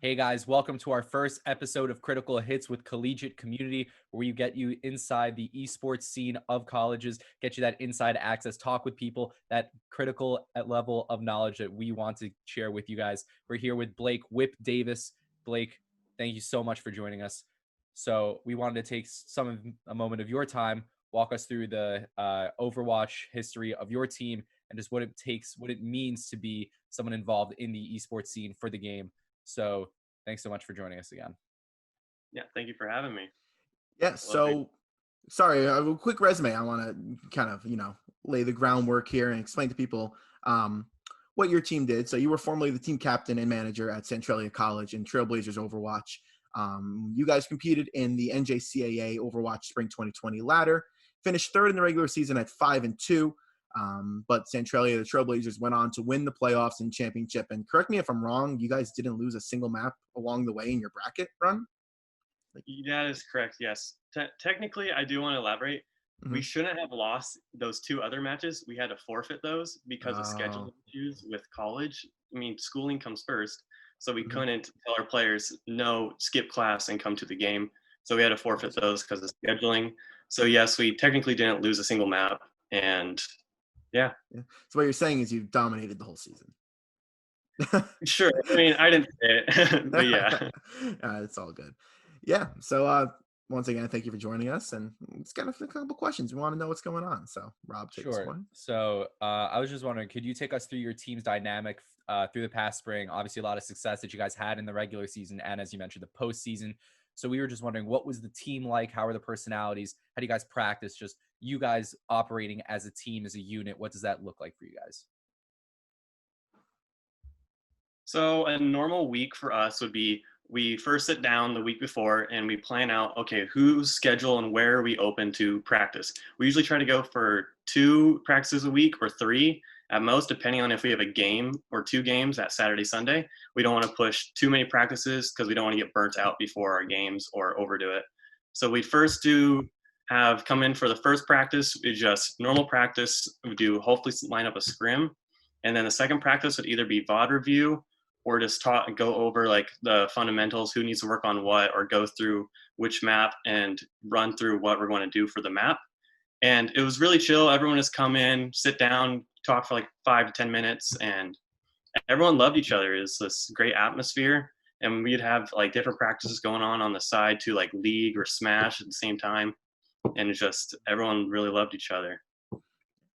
Hey guys, welcome to our first episode of Critical Hits with Collegiate Community, where we get you inside the esports scene of colleges, get you that inside access, talk with people, that critical level of knowledge that we want to share with you guys. We're here with Blake Whip Davis. Blake, thank you so much for joining us. So we wanted to take a moment of your time, walk us through the Overwatch history of your team and just what it means to be someone involved in the esports scene for the game. So thanks so much for joining us again. Yeah, thank you for having me. Yeah, so sorry, I have a quick resume. I want to kind of, lay the groundwork here and explain to people what your team did. So you were formerly the team captain and manager at Centralia College in Trailblazers Overwatch. You guys competed in the NJCAA Overwatch Spring 2020 ladder, finished third in the regular season at 5-2. But Centralia, the Trailblazers, went on to win the playoffs and championship. And correct me if I'm wrong, you guys didn't lose a single map along the way in your bracket run? That is correct, yes. Technically, I do want to elaborate. We shouldn't have lost those two other matches. We had to forfeit those because of scheduling issues with college. I mean, schooling comes first. So we couldn't tell our players, no, skip class and come to the game. So we had to forfeit those because of scheduling. So yes, we technically didn't lose a single map. And yeah. So what you're saying is you dominated the whole season. Sure. I mean, I didn't say it, but yeah. It's all good. Yeah. So once again, thank you for joining us. And it's kind of a couple questions. We want to know what's going on. So Rob, take this one. So I was just wondering, could you take us through your team's dynamic through the past spring? Obviously, a lot of success that you guys had in the regular season and, as you mentioned, the postseason. So we were just wondering, what was the team like? How are the personalities? How do you guys practice? Just you guys operating as a team, as a unit. What does that look like for you guys? So a normal week for us would be we first sit down the week before and we plan out, okay, whose schedule and where are we open to practice. We usually try to go for 2 practices a week or 3 at most, depending on if we have a game or 2 games that Saturday, Sunday. We don't want to push too many practices because we don't want to get burnt out before our games or overdo it. So we first have come in for the first practice. We just normal practice. We do hopefully line up a scrim. And then the second practice would either be VOD review or just go over like the fundamentals, who needs to work on what, or go through which map and run through what we're going to do for the map. And it was really chill. Everyone just come in, sit down, talk for like 5 to 10 minutes, and everyone loved each other. It's this great atmosphere. And we'd have like different practices going on the side to like League or Smash at the same time. And it's just everyone really loved each other.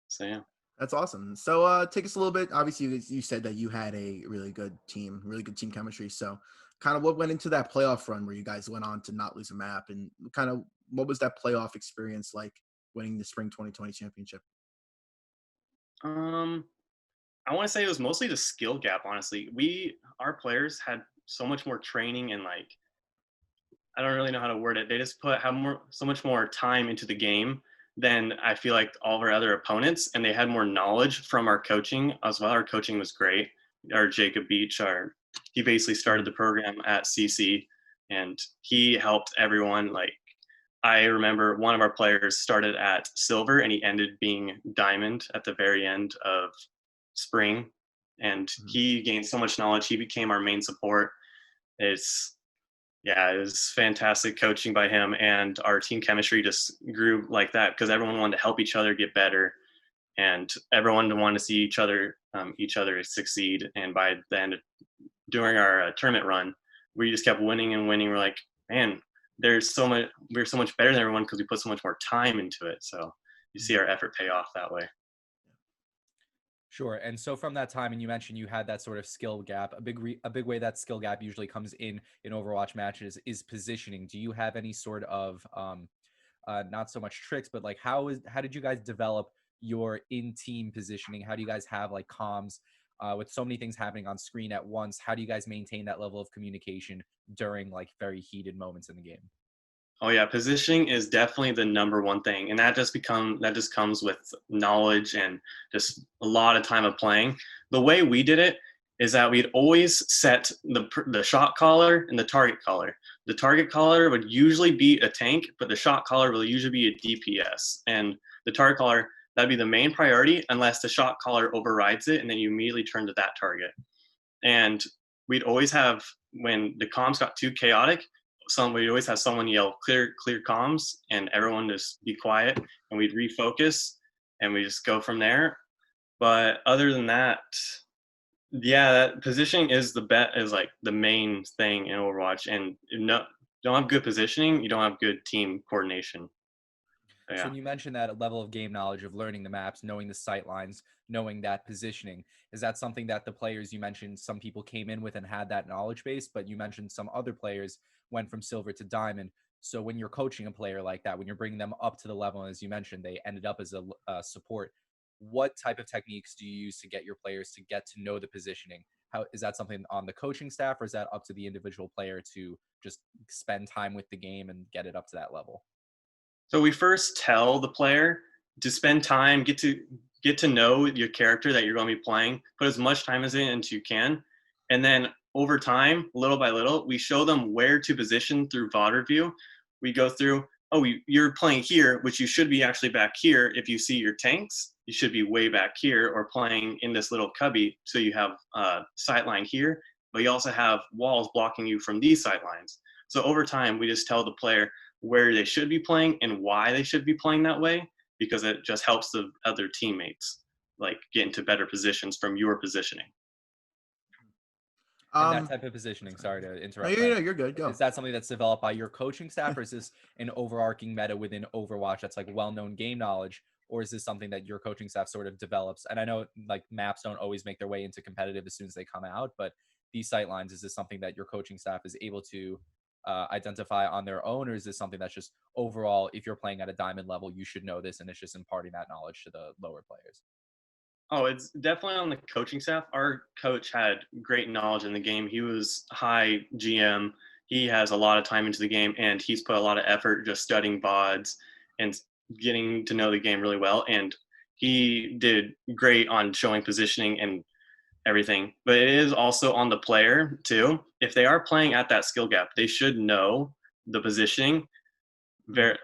So yeah. That's awesome. So take us a little bit. Obviously, you said that you had a really good team chemistry. So kind of what went into that playoff run where you guys went on to not lose a map, and kind of what was that playoff experience like winning the Spring 2020 championship? I want to say it was mostly the skill gap, honestly. Our players had so much more training and like, I don't really know how to word it. They just so much more time into the game than I feel like all of our other opponents, and they had more knowledge from our coaching as well. Our coaching was great. Our Jacob Beach, he basically started the program at CC, and he helped everyone. Like, I remember one of our players started at silver and he ended being diamond at the very end of spring, and he gained so much knowledge. He became our main support. It was fantastic coaching by him, and our team chemistry just grew like that because everyone wanted to help each other get better, and everyone wanted to see each other succeed. And by the end, during our tournament run, we just kept winning and winning. We're like, man, we're so much better than everyone because we put so much more time into it. So you see our effort pay off that way. Sure. And so from that time, and you mentioned you had that sort of skill gap, a big way that skill gap usually comes in Overwatch matches is positioning. Do you have any sort of not so much tricks, but like how did you guys develop your in-team positioning? How do you guys have like comms with so many things happening on screen at once? How do you guys maintain that level of communication during like very heated moments in the game? Oh yeah, positioning is definitely the number one thing, and that just comes with knowledge and just a lot of time of playing. The way we did it is that we'd always set the shot caller and the target caller. The target caller would usually be a tank, but the shot caller will usually be a DPS. And the target caller, that'd be the main priority unless the shot caller overrides it, and then you immediately turn to that target. And we'd always have when the comms got too chaotic, we always have someone yell clear comms, and everyone just be quiet, and we'd refocus, and we just go from there. But other than that, yeah, that positioning is like the main thing in Overwatch, and no, don't have good positioning, you don't have good team coordination. So Yeah. when you mentioned that level of game knowledge of learning the maps, knowing the sight lines, knowing that positioning, is that something that the players you mentioned, some people came in with and had that knowledge base, but you mentioned some other players went from silver to diamond. So when you're coaching a player like that, when you're bringing them up to the level, as you mentioned, they ended up as a support. What type of techniques do you use to get your players to get to know the positioning? How is that something on the coaching staff, or is that up to the individual player to just spend time with the game and get it up to that level? So we first tell the player to spend time, get to know your character that you're going to be playing, put as much time as you can, and then over time, little by little, we show them where to position through VOD review. We go through, oh, you're playing here, which you should be actually back here. If you see your tanks, you should be way back here, or playing in this little cubby, so you have sight line here, but you also have walls blocking you from these sight lines. So over time, we just tell the player where they should be playing and why they should be playing that way, because it just helps the other teammates like get into better positions from your positioning. And that Um, type of positioning, sorry to no, interrupt, Brent, you're good. Go. is that something that's developed by your coaching staff, or is this an overarching meta within Overwatch that's like well-known game knowledge, or is this something that your coaching staff sort of develops? And I know like maps don't always make their way into competitive as soon as they come out, but these sight lines, is this something that your coaching staff is able to identify on their own, or is this something that's just overall, if you're playing at a diamond level, you should know this, and it's just imparting that knowledge to the lower players? Oh, it's definitely on the coaching staff. Our coach had great knowledge in the game. He was high GM. He has a lot of time into the game, and he's put a lot of effort just studying VODs and getting to know the game really well. And he did great on showing positioning and everything. But it is also on the player too. If they are playing at that skill gap, they should know the positioning.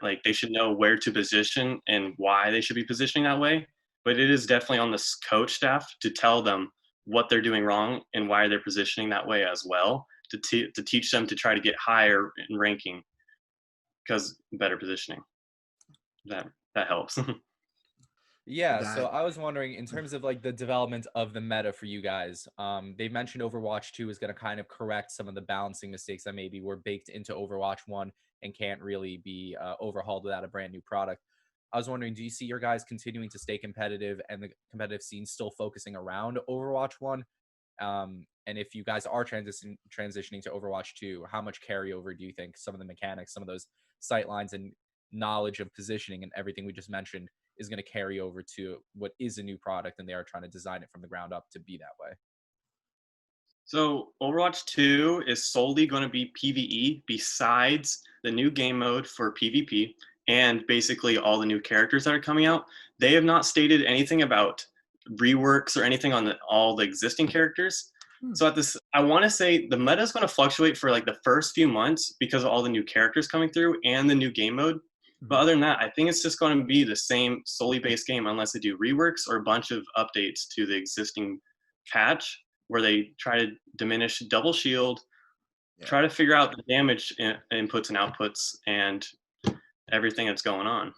Like they should know where to position and why they should be positioning that way. But it is definitely on the coach staff to tell them what they're doing wrong and why they're positioning that way as well, to teach them to try to get higher in ranking, because better positioning, that helps. Yeah, so That I was wondering in terms of like the development of the meta for you guys. They mentioned Overwatch 2 is going to kind of correct some of the balancing mistakes that maybe were baked into Overwatch 1 and can't really be overhauled without a brand new product. I was wondering, do you see your guys continuing to stay competitive and the competitive scene still focusing around Overwatch 1? And if you guys are transitioning to Overwatch 2, how much carryover do you think some of the mechanics, some of those sight lines and knowledge of positioning and everything we just mentioned is going to carry over to what is a new product, and they are trying to design it from the ground up to be that way? So Overwatch 2 is solely going to be PvE, besides the new game mode for PvP and basically all the new characters that are coming out. They have not stated anything about reworks or anything on all the existing characters. So I want to say the meta is going to fluctuate for like the first few months because of all the new characters coming through and the new game mode. But other than that, I think it's just going to be the same solely based game unless they do reworks or a bunch of updates to the existing patch, where they try to diminish double shield, try to figure out the damage inputs and outputs and everything that's going on.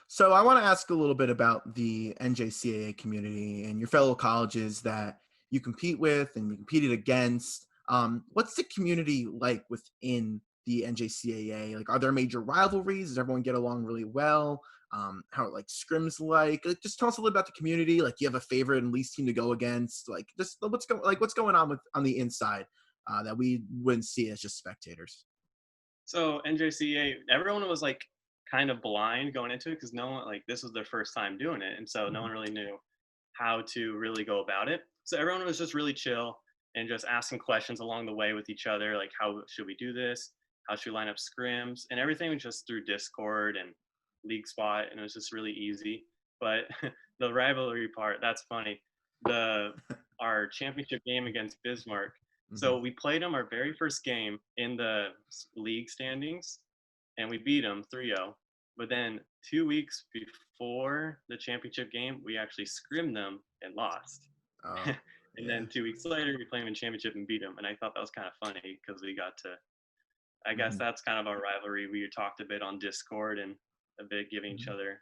So I want to ask a little bit about the NJCAA community and your fellow colleges that you compete with and you competed against. What's the community like within the NJCAA? Like, are there major rivalries? Does everyone get along really well? How are, like, scrims like? Just tell us a little about the community. Like, do you have a favorite and least team to go against? Like, just what's going on on the inside that we wouldn't see as just spectators? So NJCAA, everyone was like kind of blind going into it because no one, like, this was their first time doing it, and so no one really knew how to really go about it. So everyone was just really chill and just asking questions along the way with each other, like, how should we do this? How should we line up scrims? And everything was just through Discord and League Spot, and it was just really easy. But the rivalry part, that's funny. Our championship game against Bismarck. So we played them our very first game in the league standings, and we beat them 3-0. But then 2 weeks before the championship game, we actually scrimmed them and lost. Oh. And then 2 weeks later, we play him in championship and beat him. And I thought that was kind of funny because we got to, I guess that's kind of our rivalry. We talked a bit on Discord and a bit giving each other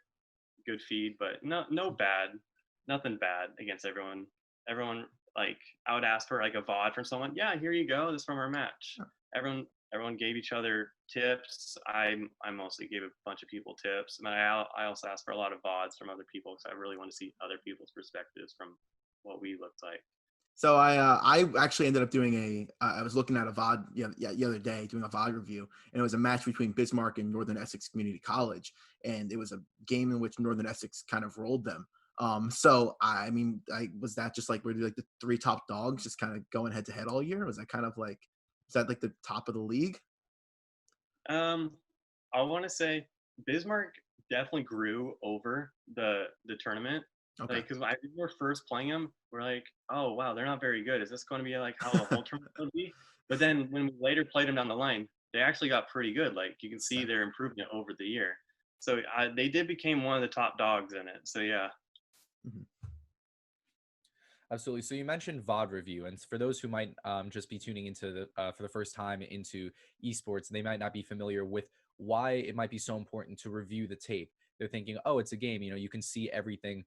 good feed, but nothing bad against everyone. Everyone, like, I would ask for like a VOD from someone. Yeah, here you go. This is from our match. Everyone gave each other tips. I mostly gave a bunch of people tips, and I also asked for a lot of VODs from other people because I really want to see other people's perspectives from what we looked like. So I actually ended up doing I was looking at a VOD the other day, doing a VOD review, and it was a match between Bismarck and Northern Essex Community College, and it was a game in which Northern Essex kind of rolled them. So I mean, was that just like, were like the 3 top dogs just kind of going head to head all year? Was that kind of like, is that like the top of the league? I want to say Bismarck definitely grew over the tournament. Okay. Like, because when we were first playing them, we're like, oh wow, they're not very good. Is this going to be like how the whole tournament will be? But then when we later played them down the line, they actually got pretty good. Like, you can see their improvement over the year. So they did become one of the top dogs in it. So yeah. Absolutely. So you mentioned VOD review, and for those who might just be tuning into for the first time into esports, they might not be familiar with why it might be so important to review the tape. They're thinking, oh, it's a game. You know, you can see everything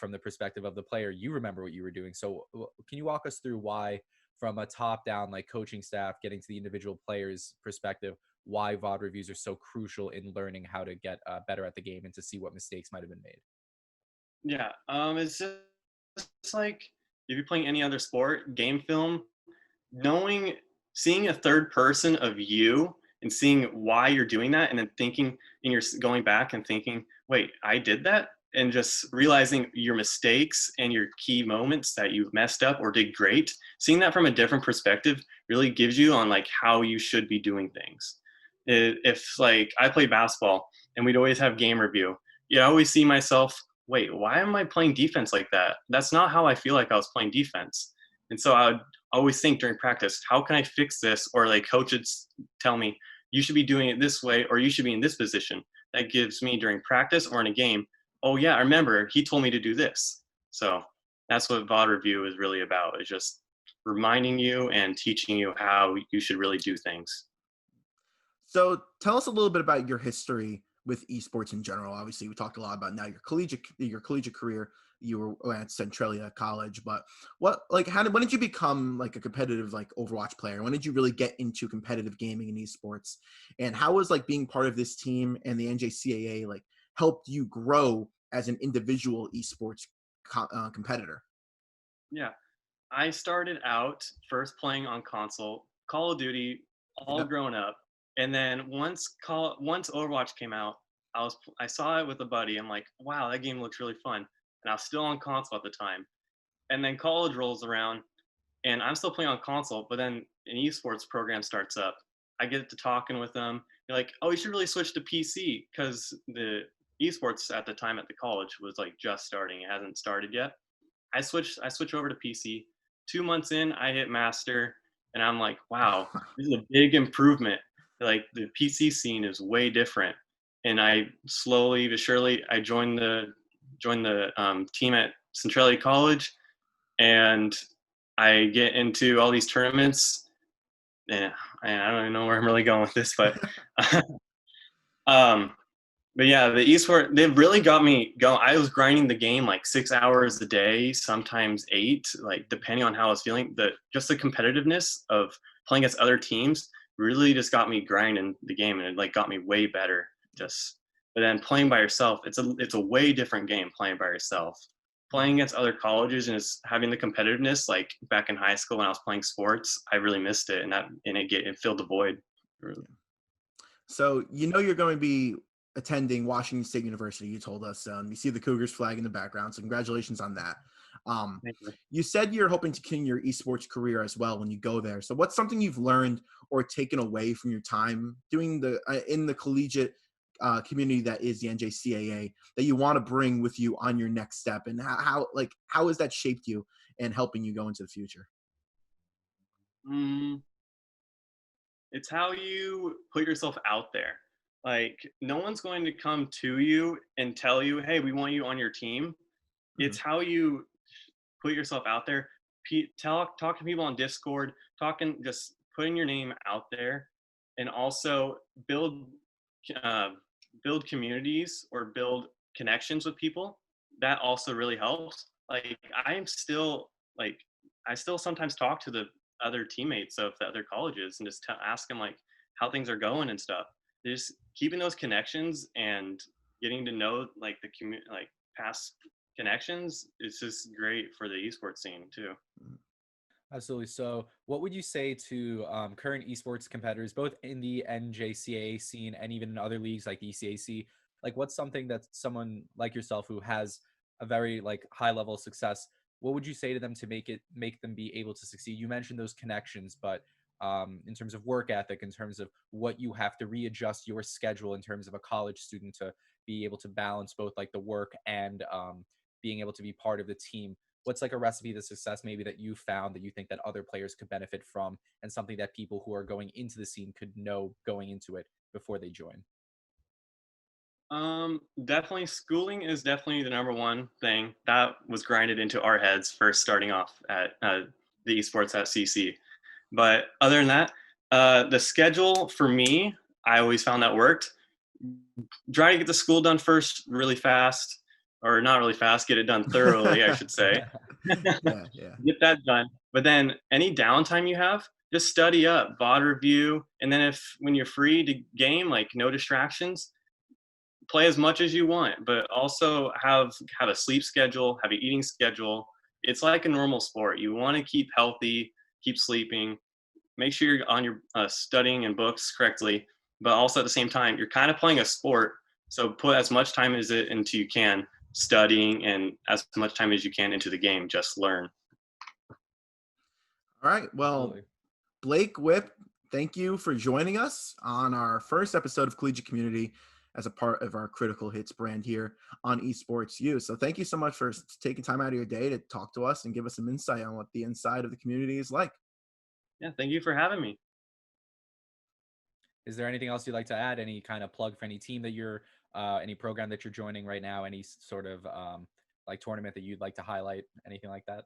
from the perspective of the player. You remember what you were doing. So can you walk us through why, from a top-down, like coaching staff, getting to the individual player's perspective, why VOD reviews are so crucial in learning how to get better at the game and to see what mistakes might have been made? Yeah. It's just like if you're playing any other sport, game film, seeing a third person of you and seeing why you're doing that, and then thinking, and you're going back and thinking, wait, I did that? And just realizing your mistakes and your key moments that you messed up or did great, seeing that from a different perspective really gives you on like how you should be doing things. If like I play basketball and we'd always have game review, I always see myself, wait, why am I playing defense like that? That's not how I feel like I was playing defense. And so I would always think during practice, how can I fix this? Or like coaches tell me, you should be doing it this way, or you should be in this position. That gives me during practice or in a game, oh yeah, I remember he told me to do this. So that's what VOD review is really about, is just reminding you and teaching you how you should really do things. So tell us a little bit about your history with esports in general. Obviously, we talked a lot about now your collegiate career. You were at Centralia College, but when did you become like a competitive like Overwatch player? When did you really get into competitive gaming and esports? And how was like being part of this team and the NJCAA like helped you grow as an individual esports competitor? Yeah, I started out first playing on console, Call of Duty, all grown up. And then once Overwatch came out, I saw it with a buddy. I'm like, wow, that game looks really fun. And I was still on console at the time. And then college rolls around, and I'm still playing on console. But then an esports program starts up. I get to talking with them. They're like, oh, you should really switch to PC, because the esports at the time at the college was like just starting. It hasn't started yet. I switch over to PC. 2 months in, I hit master, and I'm like, wow, this is a big improvement. Like, the PC scene is way different. And I slowly but surely, I joined the team at Centralia College, and I get into all these tournaments. And I don't even know where I'm really going with this, but but yeah, the esports, they've really got me going. I was grinding the game like 6 hours a day, sometimes 8, like depending on how I was feeling. Just the competitiveness of playing against other teams really just got me grinding the game, and it like got me way better. But then playing by yourself, it's a way different game playing by yourself. Playing against other colleges and just having the competitiveness, like back in high school when I was playing sports, I really missed it, and it filled the void. Really. So you're going to be attending Washington State University. You told us. You see the Cougars flag in the background, so congratulations on that. Thank you. You said you're hoping to continue your esports career as well when you go there. So what's something you've learned or taken away from your time doing in the collegiate community that is the NJCAA that you want to bring with you on your next step, and how has that shaped you and helping you go into the future? It's how you put yourself out there. Like, no one's going to come to you and tell you, hey, we want you on your team. It's how you put yourself out there. talk to people on Discord, just putting your name out there, and also uh, build communities or build connections with people. That also really helps. Like like I still sometimes talk to the other teammates of the other colleges and just ask them like how things are going and stuff. Just keeping those connections and getting to know like the community, like past connections, is just great for the esports scene too. Absolutely. So, what would you say to current esports competitors, both in the NJCAA scene and even in other leagues like the ECAC? Like, what's something that someone like yourself who has a very like high level of success, what would you say to them to make them be able to succeed? You mentioned those connections, but in terms of work ethic, in terms of what you have to readjust your schedule, in terms of a college student to be able to balance both like the work and being able to be part of the team, what's like a recipe to success maybe that you found that you think that other players could benefit from, and something that people who are going into the scene could know going into it before they join? Definitely schooling is definitely the number one thing that was grinded into our heads first starting off at the esports at CC. But other than that, the schedule for me, I always found that worked. Try to get the school done first really fast, or not really fast, get it done thoroughly, I should say. Yeah, yeah. Get that done. But then any downtime you have, just study up, VOD review, and then when you're free to game, like no distractions, play as much as you want, but also have a sleep schedule, have an eating schedule. It's like a normal sport. You want to keep healthy, keep sleeping, make sure you're on your studying and books correctly, but also at the same time, you're kind of playing a sport. So put as much time as it into you can studying, and as much time as you can into the game. Just learn. All right. Well, Absolutely. Blake Whip, thank you for joining us on our first episode of Collegiate Community as a part of our Critical Hits brand here on Esports U. So thank you so much for taking time out of your day to talk to us and give us some insight on what the inside of the community is like. Yeah, thank you for having me. Is there anything else you'd like to add? Any kind of plug for any team that you're, any program that you're joining right now? Any sort of like tournament that you'd like to highlight? Anything like that?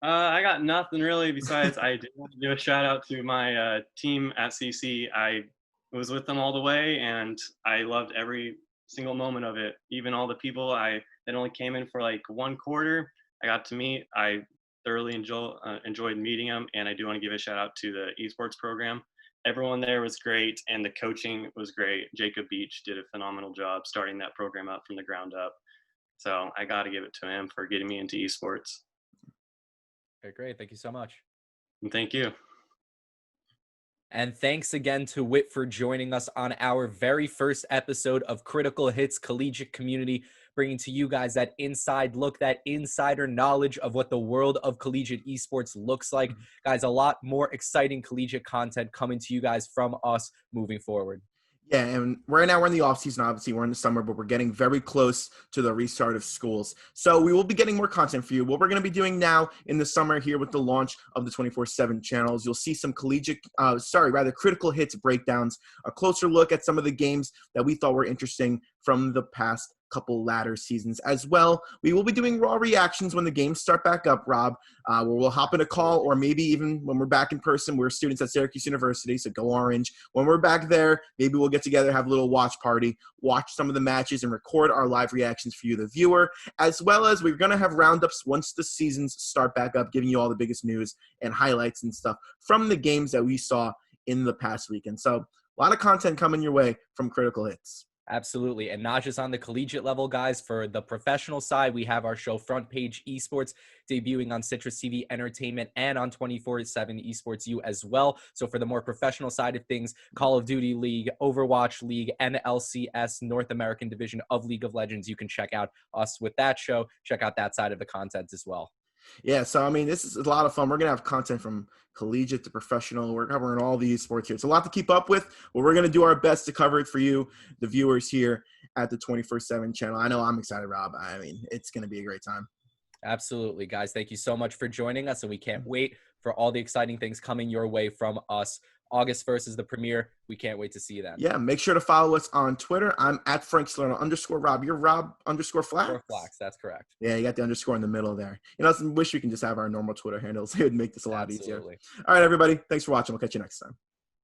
I got nothing really besides I did want to give a shout out to my team at CC. I was with them all the way, and I loved every single moment of it. Even all the people that only came in for like one quarter, I got to meet. I thoroughly enjoyed meeting them, and I do want to give a shout out to the esports program. Everyone there was great, and the coaching was great. Jacob Beach did a phenomenal job starting that program up from the ground up. So I got to give it to him for getting me into esports. Okay, great. Thank you so much. And thank you. And thanks again to Whit for joining us on our very first episode of Critical Hits Collegiate Community, bringing to you guys that inside look, that insider knowledge of what the world of collegiate esports looks like. Guys, a lot more exciting collegiate content coming to you guys from us moving forward. Yeah, and right now we're in the off season. Obviously, we're in the summer, but we're getting very close to the restart of schools. So we will be getting more content for you. What we're going to be doing now in the summer here with the launch of the 24/7 channels, you'll see some critical hits breakdowns, a closer look at some of the games that we thought were interesting from the past couple latter seasons as well. We will be doing raw reactions when the games start back up, Rob, where we'll hop in a call, or maybe even when we're back in person. We're students at Syracuse University, so go Orange. When we're back there, maybe we'll get together, have a little watch party, watch some of the matches, and record our live reactions for you, the viewer, as well as we're going to have roundups once the seasons start back up, giving you all the biggest news and highlights and stuff from the games that we saw in the past weekend. So a lot of content coming your way from Critical Hits. Absolutely. And not just on the collegiate level, guys. For the professional side, we have our show Front Page Esports debuting on Citrus TV Entertainment and on 24/7 Esports U as well. So for the more professional side of things, Call of Duty League, Overwatch League, NLCS, North American Division of League of Legends, you can check out us with that show. Check out that side of the content as well. Yeah, so I mean, this is a lot of fun. We're gonna have content from collegiate to professional. We're covering all these sports here. It's a lot to keep up with, but we're gonna do our best to cover it for you, the viewers here at the 24/7 channel. I know I'm excited, Rob. I mean, it's gonna be a great time. Absolutely, guys. Thank you so much for joining us, and we can't wait for all the exciting things coming your way from us August 1st is the premiere. We can't wait to see you then. Yeah, make sure to follow us on Twitter. I'm at Frank Salerno _Rob. You're Rob _Flax? Or Flax, that's correct. Yeah, you got the underscore in the middle there. You know, I wish we can just have our normal Twitter handles. It would make this a lot easier. Absolutely. All right, everybody. Thanks for watching. We'll catch you next time.